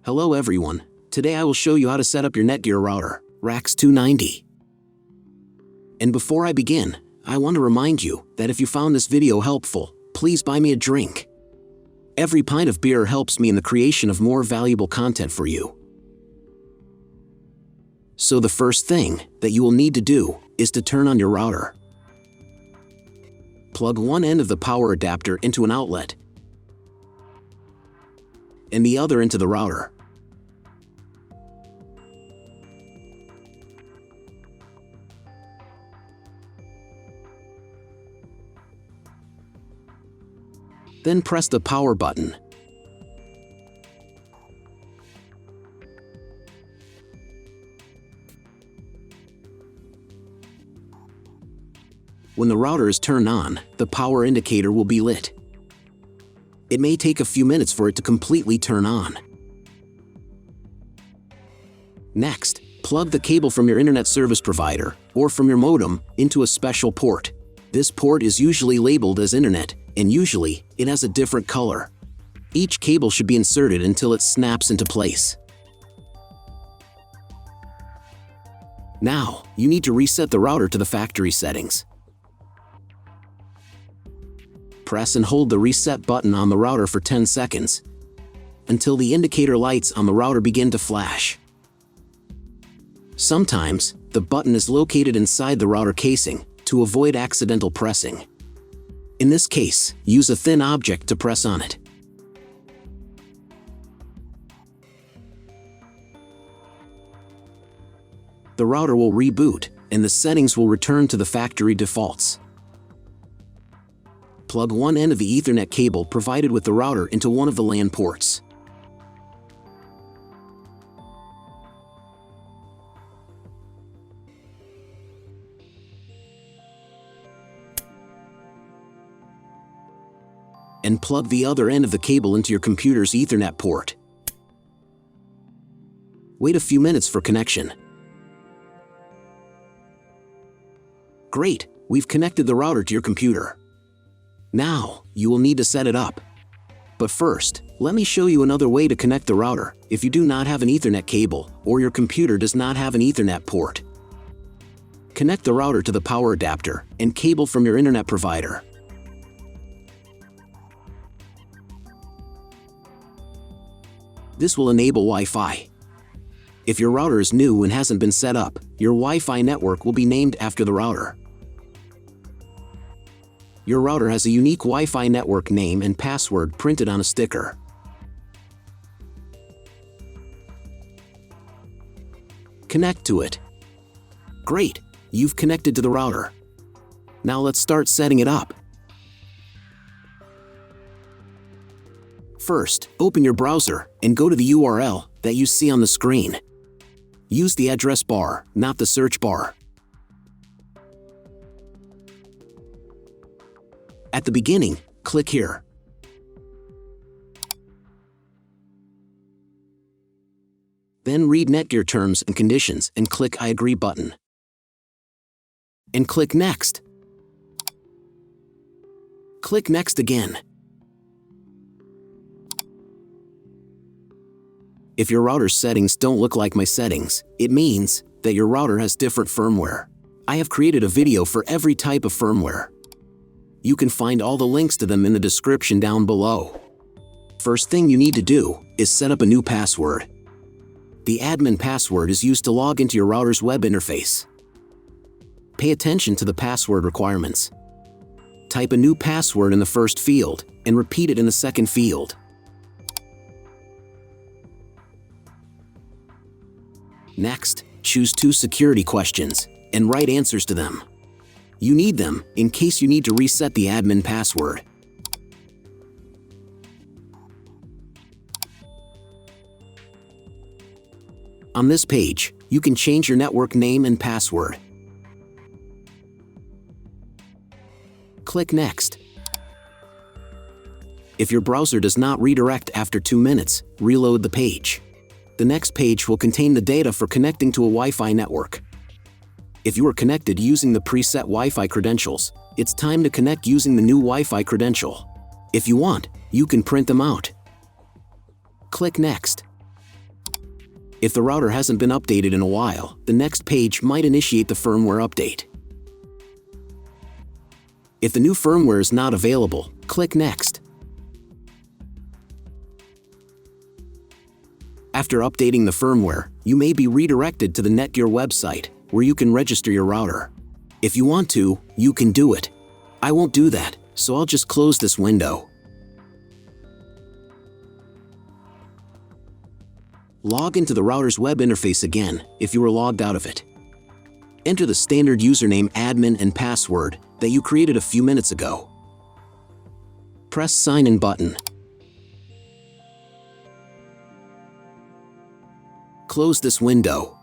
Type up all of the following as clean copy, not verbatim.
Hello everyone, today I will show you how to set up your Netgear router, RAXE290. And before I begin, I want to remind you that if you found this video helpful, please buy me a drink. Every pint of beer helps me in the creation of more valuable content for you. So the first thing that you will need to do is to turn on your router. Plug one end of the power adapter into an outlet and the other into the router. Then press the power button. When the router is turned on, the power indicator will be lit. It may take a few minutes for it to completely turn on. Next, plug the cable from your internet service provider or from your modem into a special port. This port is usually labeled as internet, and usually it has a different color. Each cable should be inserted until it snaps into place. Now, you need to reset the router to the factory settings. Press and hold the reset button on the router for 10 seconds until the indicator lights on the router begin to flash. Sometimes, the button is located inside the router casing to avoid accidental pressing. In this case, use a thin object to press on it. The router will reboot, and the settings will return to the factory defaults. Plug one end of the Ethernet cable provided with the router into one of the LAN ports. And plug the other end of the cable into your computer's Ethernet port. Wait a few minutes for connection. Great, we've connected the router to your computer. Now, you will need to set it up. But first, let me show you another way to connect the router if you do not have an Ethernet cable or your computer does not have an Ethernet port. Connect the router to the power adapter and cable from your internet provider. This will enable Wi-Fi. If your router is new and hasn't been set up, your Wi-Fi network will be named after the router. Your router has a unique Wi-Fi network name and password printed on a sticker. Connect to it. Great, you've connected to the router. Now let's start setting it up. First, open your browser and go to the URL that you see on the screen. Use the address bar, not the search bar. At the beginning, click here. Then read Netgear terms and conditions and click I agree button. And click Next. Click Next again. If your router's settings don't look like my settings, it means that your router has different firmware. I have created a video for every type of firmware. You can find all the links to them in the description down below. First thing you need to do is set up a new password. The admin password is used to log into your router's web interface. Pay attention to the password requirements. Type a new password in the first field and repeat it in the second field. Next, choose 2 security questions and write answers to them. You need them in case you need to reset the admin password. On this page, you can change your network name and password. Click Next. If your browser does not redirect after 2 minutes, reload the page. The next page will contain the data for connecting to a Wi-Fi network. If you are connected using the preset Wi-Fi credentials, it's time to connect using the new Wi-Fi credential. If you want, you can print them out. Click Next. If the router hasn't been updated in a while, the next page might initiate the firmware update. If the new firmware is not available, click Next. After updating the firmware, you may be redirected to the Netgear website, where you can register your router. If you want to, you can do it. I won't do that, so I'll just close this window. Log into the router's web interface again if you were logged out of it. Enter the standard username, admin, and password that you created a few minutes ago. Press Sign In button. Close this window.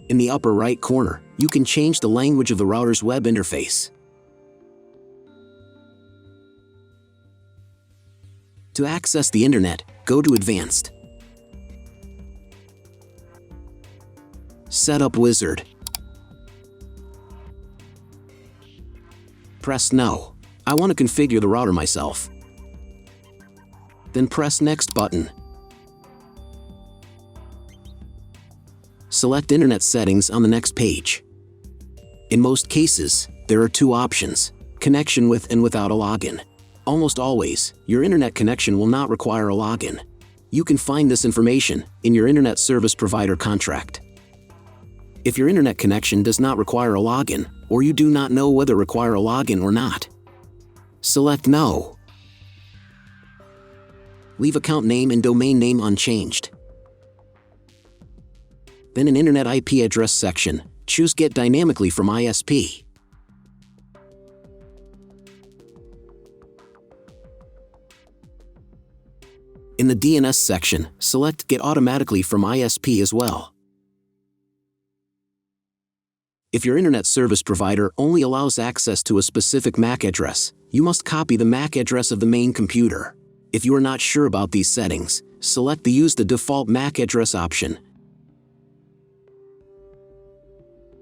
In the upper right corner, you can change the language of the router's web interface. To access the internet, go to Advanced. Setup Wizard. Press No. I want to configure the router myself. Then press Next button. Select Internet Settings on the next page. In most cases, there are two options: connection with and without a login. Almost always, your internet connection will not require a login. You can find this information in your internet service provider contract. If your internet connection does not require a login, or you do not know whether require a login or not, select No. Leave account name and domain name unchanged. Then in Internet IP address section, choose Get Dynamically from ISP. In the DNS section, select Get Automatically from ISP as well. If your internet service provider only allows access to a specific MAC address, you must copy the MAC address of the main computer. If you are not sure about these settings, select the Use the default MAC address option.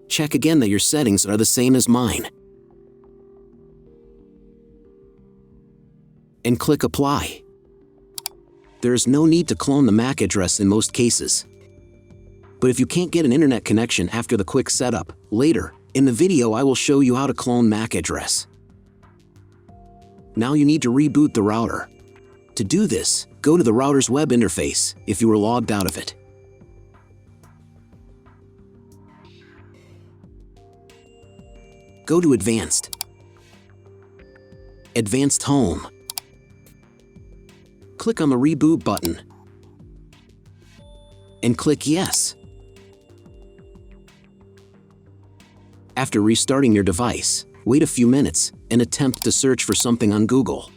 Check again that your settings are the same as mine. And click Apply. There is no need to clone the MAC address in most cases. But if you can't get an internet connection after the quick setup, later, in the video I will show you how to clone MAC address. Now you need to reboot the router. To do this, go to the router's web interface if you were logged out of it. Go to Advanced. Advanced Home. Click on the Reboot button and click Yes. After restarting your device, wait a few minutes and attempt to search for something on Google.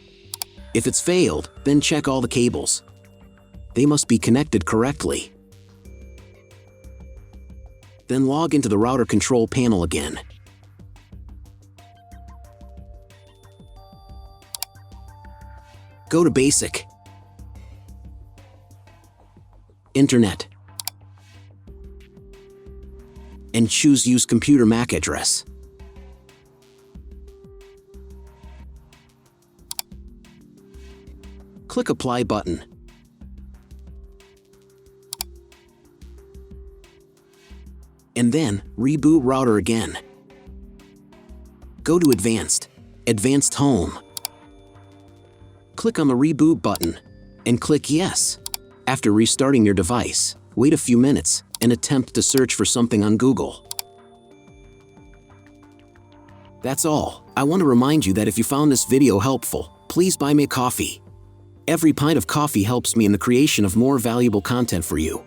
If it's failed, then check all the cables. They must be connected correctly. Then log into the router control panel again. Go to Basic, Internet, and choose Use Computer MAC Address. Click Apply button. And then, reboot router again. Go to Advanced, Advanced Home. Click on the Reboot button and click Yes. After restarting your device, wait a few minutes and attempt to search for something on Google. That's all. I want to remind you that if you found this video helpful, please buy me a coffee. Every pint of coffee helps me in the creation of more valuable content for you.